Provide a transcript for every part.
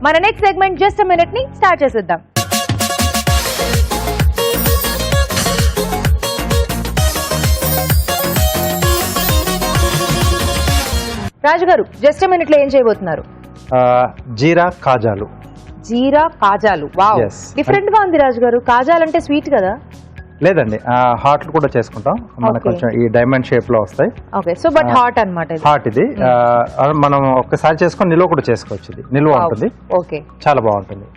మన next segment just a minute ని start చేసేద్దాం. రాజు గారు జస్ట్ ఎ మినిట్ లో ఏం చేయబోతున్నారు? జీరా కాజాలు. జీరా కాజాలు. వావ్, డిఫరెంట్ గా ఉంది రాజు గారు. కాజాలు అంటే స్వీట్ కదా? లేదండి, హాట్ కూడా చేసుకుంటాం. మనకు కొంచెం ఈ డైమండ్ షేప్ లో వస్తాయి. ఓకే, సో బట్ హాట్ అన్నమాట. హాట్ ఇది మనం ఒక్కసారి చేసుకొని నిల్వ కూడా చేసుకోవచ్చు. ఇది నిల్వ ఉంటుంది. ఓకే, చాలా బాగుంటుంది.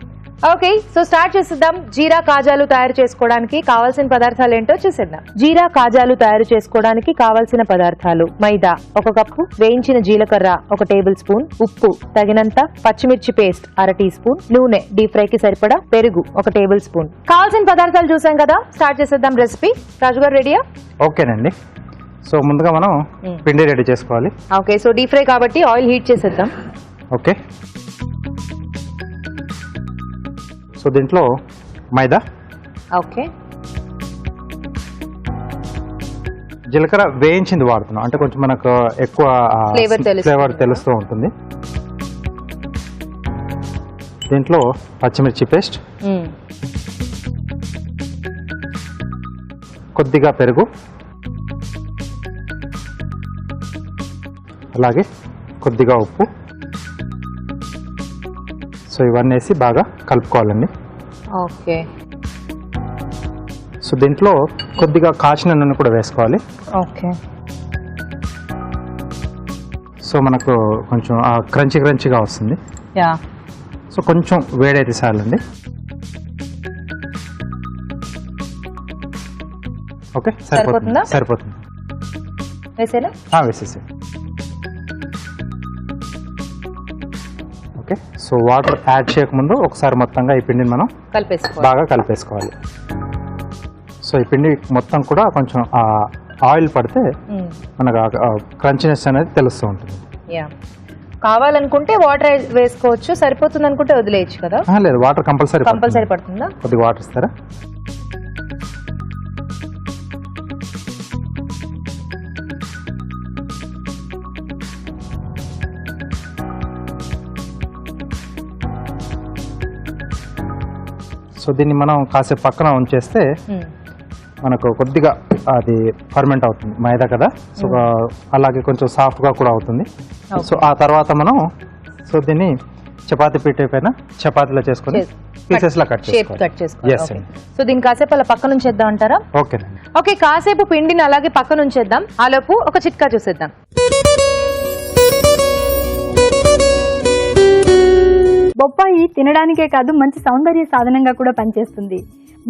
ఓకే, సో స్టార్ట్ చేసేద్దాం. జీరా కాజాలు తయారు చేసుకోవడానికి కావాల్సిన పదార్థాలు ఏంటో చూసేద్దాం. జీరా కాజాలు తయారు చేసుకోవడానికి కావాల్సిన పదార్థాలు: మైదా 1 కప్పు, వేయించిన జీలకర్ర 1 టేబుల్ స్పూన్, ఉప్పు తగినంత, పచ్చిమిర్చి పేస్ట్ 1/2 టీ స్పూన్, నూనె డీప్ ఫ్రై కి సరిపడా, పెరుగు 1 టేబుల్ స్పూన్. కావాల్సిన పదార్థాలు చూసాం కదా, స్టార్ట్ చేసేద్దాం రెసిపీ. రాజు గారు రెడీయా? ఓకేనండి. సో ముందుగా మనం పిండి రెడీ చేసుకోవాలి. ఓకే, సో డీప్ ఫ్రై కాబట్టి ఆయిల్ హీట్ చేసేద్దాం. ఓకే, సో దీంట్లో మైదా, ఓకే, జీలకర్ర వేయించింది వాడుతున్నాం, అంటే కొంచెం మనకు ఎక్కువ ఫ్లేవర్ తెలుస్తూ ఉంటుంది. దీంట్లో పచ్చిమిర్చి పేస్ట్, కొద్దిగా పెరుగు, అలాగే కొద్దిగా ఉప్పు. సో ఇవన్నీ వేసి బాగా కలుపుకోవాలండి. ఓకే, సో దీంట్లో కొద్దిగా కాచిన నూనె కూడా వేసుకోవాలి. ఓకే, సో మనకు కొంచెం క్రంచీగా వస్తుంది. యా, సో కొంచెం వేడైతే చాలండి. ఓకే, సరిపోతుందా? సరిపోతుంది. వేసేనా? వేసేసి. ఓకే, సో వాటర్ యాడ్ చేయకముందు ఒకసారి మొత్తంగా ఈ పిండిని మనం బాగా కలిపేసుకోవాలి. సో ఈ పిండి మొత్తం కూడా కొంచెం ఆయిల్ పడితే మనకు క్రంచినెస్ అనేది తెలుస్తూ ఉంటుంది. కావాలనుకుంటే వాటర్ వేసుకోవచ్చు, సరిపోతుంది అనుకుంటే వదిలేయచ్చు కదా? లేదు, వాటర్ కంపల్సరీ పడుతుందా? కొద్దిగా వాటర్ ఇస్తారా? సో దీన్ని మనం కాసేపు పక్కన ఉంచేస్తే మనకు కొద్దిగా అది ఫర్మెంట్ అవుతుంది, మైదా కదా. సో అలాగే కొంచెం సాఫ్ట్గా కూడా అవుతుంది. సో ఆ తర్వాత మనం దీన్ని చపాతీ పీట పైన చపాతీలో చేసుకొని పీసెస్ లా కట్ చేసుకోవాలి. సో దీన్ని కాసేపు అలా పక్కన ఉంచేద్దాం అంటారా? ఓకేనండి. ఓకే, కాసేపు పిండిని అలాగే పక్కన ఉంచేద్దాం. ఆలోపు ఒక చిట్కా చూసేద్దాం. బొప్పాయి తినడానికే కాదు, మంచి సౌందర్య సాధనంగా కూడా పనిచేస్తుంది.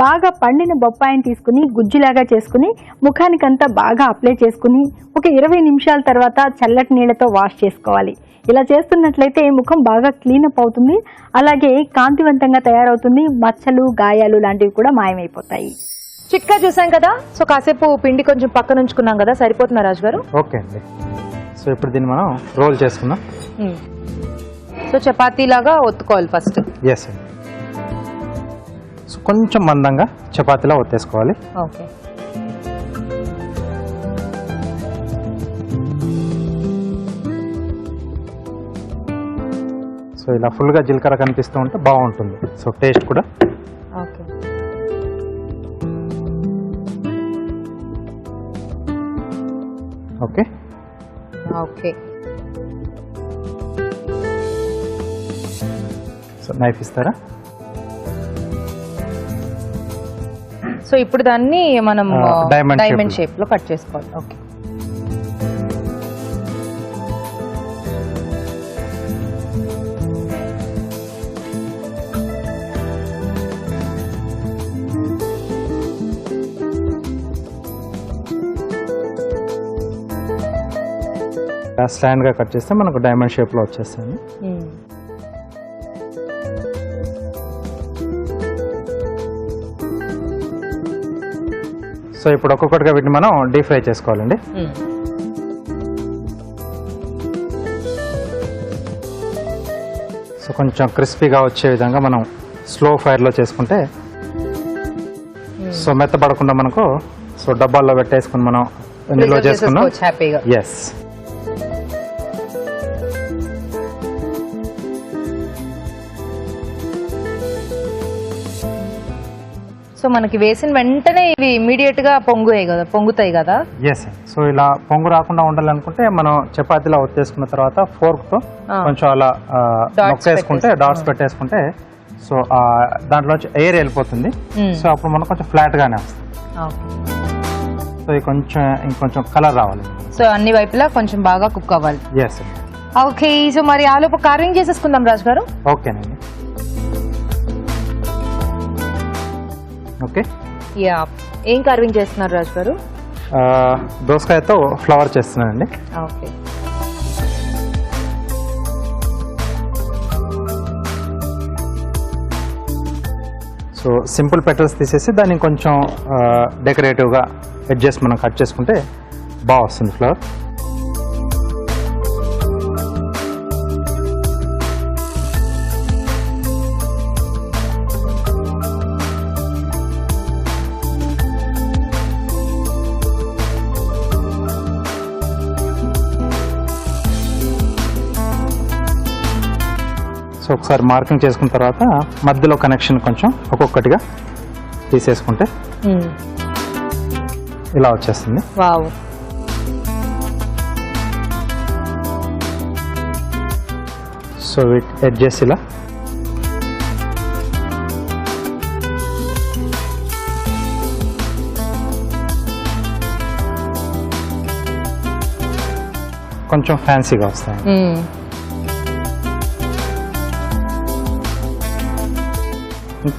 బాగా పండిన బొప్పాయిని తీసుకుని గుజ్జులాగా చేసుకుని ముఖానికంతా బాగా అప్లై చేసుకుని ఒక 20 నిమిషాల తర్వాత చల్లటి నీళ్లతో వాష్ చేసుకోవాలి. ఇలా చేస్తున్నట్లయితే ముఖం బాగా క్లీనప్ అవుతుంది, అలాగే కాంతివంతంగా తయారవుతుంది. మచ్చలు, గాయాలు లాంటివి కూడా మాయమైపోతాయి. చిట్కా చూసాం కదా, సో కాసేపు పిండి కొంచెం పక్కన ఉంచుకున్నాం కదా, సరిపోతుందా రాజు గారు? ఓకే అండి. సో ఇప్పుడు దీన్ని మనం రోల్ చేసుకుందాం. సో చపాతీ లాగా ఒత్తుకోవాలి ఫస్ట్. ఎస్ అండి. సో కొంచెం మందంగా చపాతీలా ఒత్తేసుకోవాలి. ఓకే, సో ఇలా ఫుల్గా జీలకర్ర కనిపిస్తూ ఉంటే బాగుంటుంది. సో టేస్ట్ కూడా. Okay, okay, okay. So knife ఇస్తారా? సో ఇప్పుడు దాన్ని మనం డైమండ్ షేప్ లో కట్ చేసుకోవాలి. ఓకే, స్టాండ్ గా కట్ చేస్తే మనకు డైమండ్ షేప్ లో వచ్చేస్తుంది. సో ఇప్పుడు ఒక్కొక్కటిగా వీటిని మనం డీప్ ఫ్రై చేసుకోవాలండి. సో కొంచెం క్రిస్పీగా వచ్చే విధంగా మనం స్లో ఫైర్లో చేసుకుంటే సో మెత్తపడకుండా మనకు సో డబ్బాల్లో పెట్టేసుకుని మనం నిల్వ చేసుకున్నాం. ఎస్. సో మనకి వేసిన వెంటనే ఇవి ఇమీడియట్ గా పొంగుతాయి కదా. ఎస్. సో ఇలా పొంగు రాకుండా ఉండాలనుకుంటే మనం చపాతీలా ఒత్తేసుకున్న తర్వాత ఫోర్క్ తో కొంచెం అలా నొక్కేసుకుంటే డాట్స్ పెట్టేసుకుంటే సో దాంట్లోంచి ఎయిర్ వెళ్ళిపోతుంది. సో అప్పుడు మనం కొంచెం ఫ్లాట్ గానే వస్తుంది. సో ఇది ఇంకొంచెం కలర్ రావాలి. సో అన్ని వైపులా కొంచెం బాగా కుక్ అవ్వాలి. ఎస్. ఓకే. సో మరి ఆలోపు కార్వింగ్ చేసేసుకుందాం రాజు గారు. ఓకేనండి. ఓకే. యా, ఏం కార్వింగ్ చేస్తున్నారు రాజు గారు? దోసకాయతో ఫ్లవర్ చేస్తున్నానండి. ఓకే. సో సింపుల్ పెటల్స్ తీసేసి దాన్ని కొంచెం డెకరేటివ్గా ఎడ్జెస్ మనం కట్ చేసుకుంటే బాగా వస్తుంది ఫ్లవర్. సో ఒకసారి మార్కింగ్ చేసుకున్న తర్వాత మధ్యలో కనెక్షన్ కొంచెం ఒక్కొక్కటిగా తీసేసుకుంటే ఇలా వచ్చేస్తుంది. వావ్. సో ఎడ్జెస్ ఇలా కొంచెం ఫ్యాన్సీగా వస్తాయి.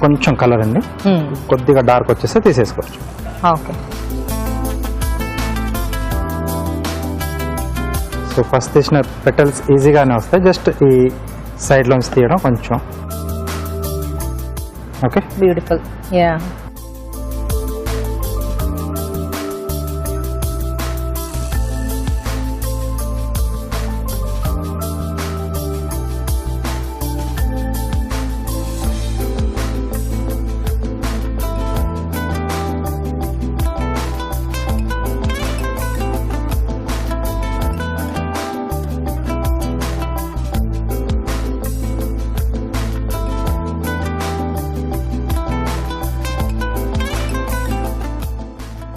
కొంచెం కలర్ అండి, కొద్దిగా డార్క్ వచ్చేస్తే తీసేసుకోవచ్చు. ఓకే. సో ఫస్ట్ తీసిన పెటల్స్ ఈజీగానే వస్తాయి, జస్ట్ ఈ సైడ్ లోంచి తీయడం కొంచెం. Okay, beautiful. యా.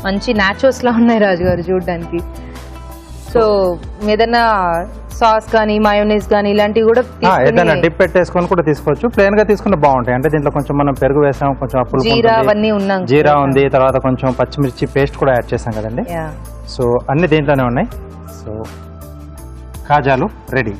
మంచి నాచోస్ లా ఉన్నాయి రాజు గారు చూడడానికి. సో ఏదైనా సాస్ కానీ మయోనీస్ కానీ ఇలాంటివి కూడా ఏదైనా డిప్ పెట్టేసుకొని కూడా తీసుకోవచ్చు. ప్లేన్ గా తీసుకుంటే బాగుంటాయి. అంటే దీంట్లో కొంచెం మనం పెరుగు వేసాం, కొంచెం అప్పులు జీరా అవన్నీ ఉన్నాం, జీరా ఉంది, తర్వాత కొంచెం పచ్చిమిర్చి పేస్ట్ కూడా యాడ్ చేసాం కదండి. సో అన్ని దీంట్లోనే ఉన్నాయి. సో కాజాలు రెడీ.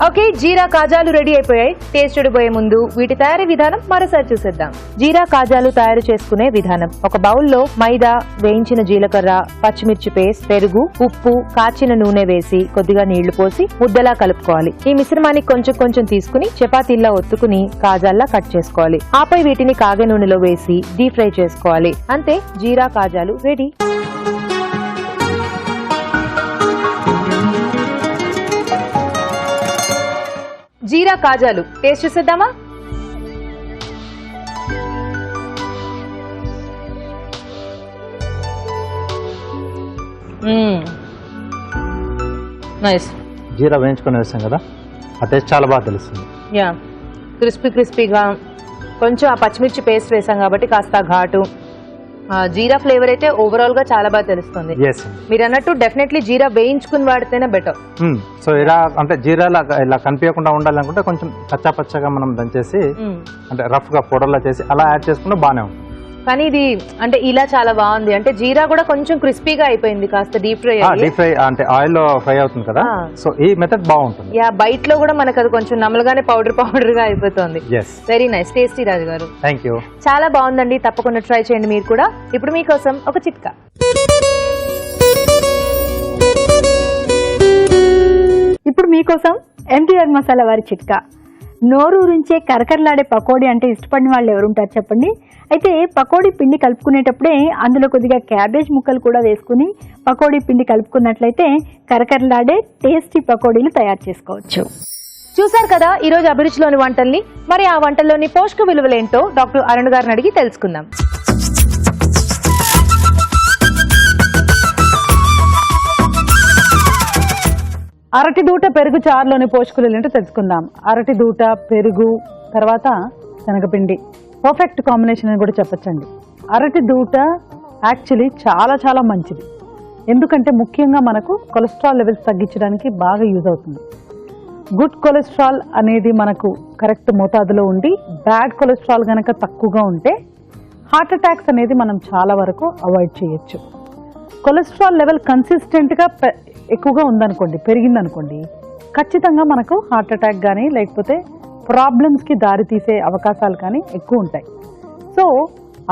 ఓకే, జీరా కాజాలు రెడీ అయిపోయాయి. టేస్ట్ చూడబోయే ముందు వీటి తయారీ విధానం మరోసారి చూసేద్దాం. జీరా కాజాలు తయారు చేసుకునే విధానం: ఒక బౌల్లో మైదా, వేయించిన జీలకర్ర, పచ్చిమిర్చి పేస్ట్, పెరుగు, ఉప్పు, కాచిన నూనె వేసి కొద్దిగా నీళ్లు పోసి ముద్దలా కలుపుకోవాలి. ఈ మిశ్రమాన్ని కొంచెం కొంచెం తీసుకుని చపాతీల్లా ఒత్తుకుని కాజాల్లా కట్ చేసుకోవాలి. ఆపై వీటిని కాగే నూనెలో వేసి డీప్ ఫ్రై చేసుకోవాలి. అంతే, జీరా కాజాలు రెడీ. జీరా కాజాలు టేస్ట్ చూసేద్దామా? నైస్. జీరా వేయించుకొని వేసాం కదా, ఆ టేస్ట్ చాలా బాగా తెలుస్తుంది. యా, క్రిస్పీగా. కొంచెం ఆ పచ్చిమిర్చి పేస్ట్ వేసాం కాబట్టి కాస్త ఘాటు. జీరా ఫ్లేవర్ అయితే ఓవరాల్ గా చాలా బాగా తెలుస్తుంది. మీరు అన్నట్టు డెఫినెట్లీ జీరా వేయించుకుని వాడితేనే బెటర్. సో ఇలా అంటే జీరా ఇలా కనిపించకుండా ఉండాలనుకుంటే కొంచెం కచ్చా పచ్చగా మనం దంచేసి అంటే రఫ్ గా పౌడర్లా చేసి అలా యాడ్ చేసుకుంటే బాగానే ఉంటుంది. కానీ ఇది అంటే ఇలా చాలా బాగుంది. అంటే జీరా కూడా కొంచెం క్రిస్పీగా అయిపోయింది, కాస్త డీప్ ఫ్రై అంటే ఆయిల్ లో ఫ్రై అవుతుంది కదా. సో ఈ మెథడ్ బాగుంటుంది. యా, బైట్ లో కూడా మనకు అది కొంచెం నమ్మలుగానే పౌడర్ గా అయిపోతుంది. వెరీ నైస్, టేస్టీ రాజు గారు. Thank you. చాలా బాగుందండి, తప్పకుండా ట్రై చేయండి మీరు కూడా. ఇప్పుడు మీకోసం ఒక చిట్కా. ఇప్పుడు మీకోసం ఎంటీఆర్ మసాలా వారి చిట్కా. నోరూరించే కరకరలాడే పకోడీ అంటే ఇష్టపడిన వాళ్ళు ఎవరుంటారు చెప్పండి. అయితే పకోడీ పిండి కలుపుకునేటప్పుడే అందులో కొద్దిగా క్యాబేజ్ ముక్కలు కూడా వేసుకుని పకోడీ పిండి కలుపుకున్నట్లయితే కరకరలాడే టేస్టీ పకోడీలు తయారు చేసుకోవచ్చు. చూసారు కదా ఈరోజు అభిరుచిలోని వంటల్ని. మరి ఆ వంటల్లోని పోషక విలువలేంటో డాక్టర్ అరుణ్ గారిని అడిగి తెలుసుకుందాం. అరటి దూట పెరుగు చారులోని పోషకులు ఏంటో తెలుసుకుందాం. అరటి దూట, పెరుగు, తర్వాత శనగపిండి పర్ఫెక్ట్ కాంబినేషన్ అని కూడా చెప్పొచ్చండి. అరటి దూట యాక్చువల్లీ చాలా చాలా మంచిది. ఎందుకంటే ముఖ్యంగా మనకు కొలెస్ట్రాల్ లెవెల్స్ తగ్గించడానికి బాగా యూజ్ అవుతుంది. గుడ్ కొలెస్ట్రాల్ అనేది మనకు కరెక్ట్ మోతాదులో ఉండి బ్యాడ్ కొలెస్ట్రాల్ కనుక తక్కువగా ఉంటే హార్ట్ అటాక్స్ అనేది మనం చాలా వరకు అవాయిడ్ చేయొచ్చు. కొలెస్ట్రాల్ లెవెల్ కన్సిస్టెంట్గా ఎక్కువగా ఉందనుకోండి, పెరిగిందనుకోండి, ఖచ్చితంగా మనకు హార్ట్ అటాక్ కానీ లేకపోతే ప్రాబ్లమ్స్కి దారితీసే అవకాశాలు కానీ ఎక్కువ ఉంటాయి. సో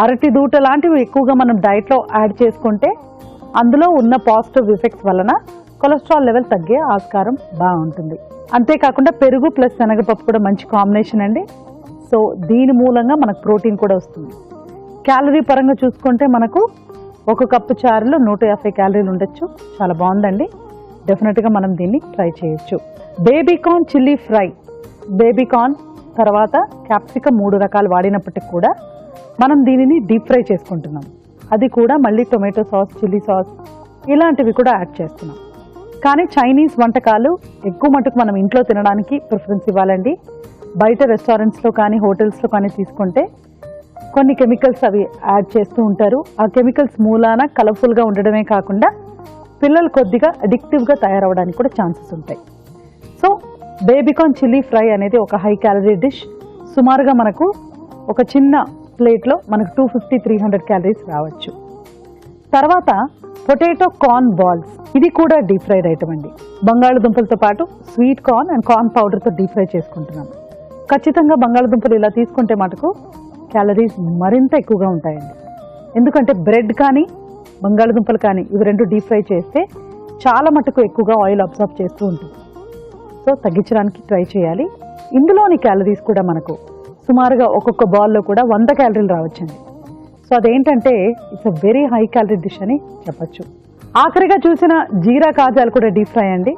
అరటి దూట లాంటివి ఎక్కువగా మనం డైట్లో యాడ్ చేసుకుంటే అందులో ఉన్న పాజిటివ్ ఎఫెక్ట్స్ వలన కొలెస్ట్రాల్ లెవెల్ తగ్గే ఆస్కారం బాగుంటుంది. అంతేకాకుండా పెరుగు ప్లస్ శనగపప్పు కూడా మంచి కాంబినేషన్ అండి. సో దీని మూలంగా మనకు ప్రోటీన్ కూడా వస్తుంది. క్యాలరీ పరంగా చూసుకుంటే మనకు 1 కప్పు చారులో 150 క్యాలరీలు ఉండొచ్చు. చాలా బాగుందండి. డెఫినెట్గా మనం దీన్ని ట్రై చేయొచ్చు. బేబీకార్న్ చిల్లీ ఫ్రై, బేబీకార్న్ తర్వాత క్యాప్సికమ్ 3 రకాలు వాడినప్పటికి కూడా మనం దీనిని డీప్ ఫ్రై చేసుకుంటున్నాం. అది కూడా మళ్ళీ టొమాటో సాస్, చిల్లీ సాస్ ఇలాంటివి కూడా యాడ్ చేస్తున్నాం. కానీ చైనీస్ వంటకాలు ఎక్కువ మటుకు మనం ఇంట్లో తినడానికి ప్రిఫరెన్స్ ఇవ్వాలండి. బయట రెస్టారెంట్స్లో కానీ హోటల్స్లో కానీ తీసుకుంటే కొన్ని కెమికల్స్ అవి యాడ్ చేస్తూ ఉంటారు. ఆ కెమికల్స్ మూలాన కలర్ఫుల్గా ఉండడమే కాకుండా పిల్లలు కొద్దిగా అడిక్టివ్గా తయారవడానికి కూడా ఛాన్సెస్ ఉంటాయి. సో బేబీకార్న్ చిల్లీ ఫ్రై అనేది ఒక హై క్యాలరీ డిష్. సుమారుగా మనకు ఒక చిన్న ప్లేట్లో మనకు 250-300 క్యాలరీస్ రావచ్చు. తర్వాత పొటాటో కార్న్ బాల్స్, ఇది కూడా డీప్ ఫ్రైడ్ ఐటమ్ అండి. బంగాళదుంపలతో పాటు స్వీట్ కార్న్ అండ్ కార్న్ పౌడర్తో డీప్ ఫ్రై చేసుకుంటున్నాం. ఖచ్చితంగా బంగాళదుంపలు ఇలా తీసుకుంటే మటుకు క్యాలరీస్ మరింత ఎక్కువగా ఉంటాయండి. ఎందుకంటే బ్రెడ్ కానీ బంగాళదుంపలు కానీ ఇవి 2 డీప్ ఫ్రై చేస్తే చాలా మటుకు ఎక్కువగా ఆయిల్ అబ్జర్వ్ చేస్తూ ఉంటుంది. సో తగ్గించడానికి ట్రై చేయాలి. ఇందులోని క్యాలరీస్ కూడా మనకు సుమారుగా ఒక్కొక్క బాల్లో కూడా 100 క్యాలరీలు రావచ్చండి. సో అదేంటంటే it's a very high calorie dish అని చెప్పచ్చు. ఆఖరిగా చూసిన జీరా కాజాలు కూడా డీప్ ఫ్రై అండి.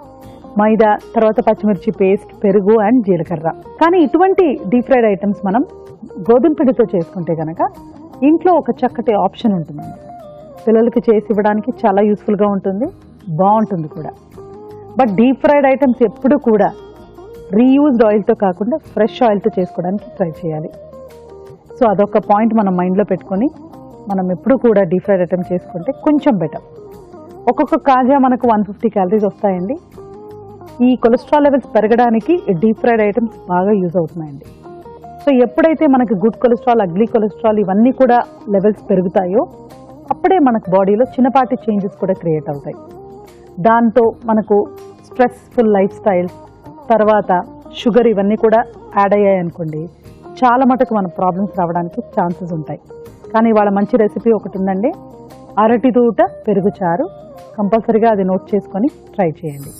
మైదా, తర్వాత పచ్చిమిర్చి పేస్ట్, పెరుగు అండ్ జీలకర్ర. కానీ ఇటువంటి డీప్ ఫ్రైడ్ ఐటమ్స్ మనం గోధుమ పిండితో చేసుకుంటే కనుక ఇంట్లో ఒక చక్కటి ఆప్షన్ ఉంటుందండి. పిల్లలకి చేసి ఇవ్వడానికి చాలా యూస్ఫుల్గా ఉంటుంది, బాగుంటుంది కూడా. బట్ డీప్ ఫ్రైడ్ ఐటమ్స్ ఎప్పుడు కూడా రీయూజ్డ్ ఆయిల్తో కాకుండా ఫ్రెష్ ఆయిల్తో చేసుకోవడానికి ట్రై చేయాలి. సో అదొక పాయింట్ మనం మైండ్లో పెట్టుకొని మనం ఎప్పుడు కూడా డీప్ ఫ్రైడ్ ఐటమ్ చేసుకుంటే కొంచెం బెటర్. ఒక్కొక్క కాజా మనకు 150 క్యాలరీస్ వస్తాయండి. ఈ కొలెస్ట్రాల్ లెవెల్స్ పెరగడానికి డీప్ ఫ్రైడ్ ఐటమ్స్ బాగా యూజ్ అవుతున్నాయండి. సో ఎప్పుడైతే మనకి గుడ్ కొలెస్ట్రాల్, అగ్లీ కొలెస్ట్రాల్ ఇవన్నీ కూడా లెవెల్స్ పెరుగుతాయో అప్పుడే మనకు బాడీలో చిన్నపాటి చేంజెస్ కూడా క్రియేట్ అవుతాయి. దాంతో మనకు స్ట్రెస్ఫుల్ లైఫ్ స్టైల్, తర్వాత షుగర్ ఇవన్నీ కూడా యాడ్ అయ్యాయి అనుకోండి, చాలా మటుకు మన ప్రాబ్లమ్స్ రావడానికి ఛాన్సెస్ ఉంటాయి. కానీ వాళ్ళ మంచి రెసిపీ ఒకటి ఉందండి, అరటి దూట పెరుగు చారు. కంపల్సరీగా అది నోట్ చేసుకొని ట్రై చేయండి.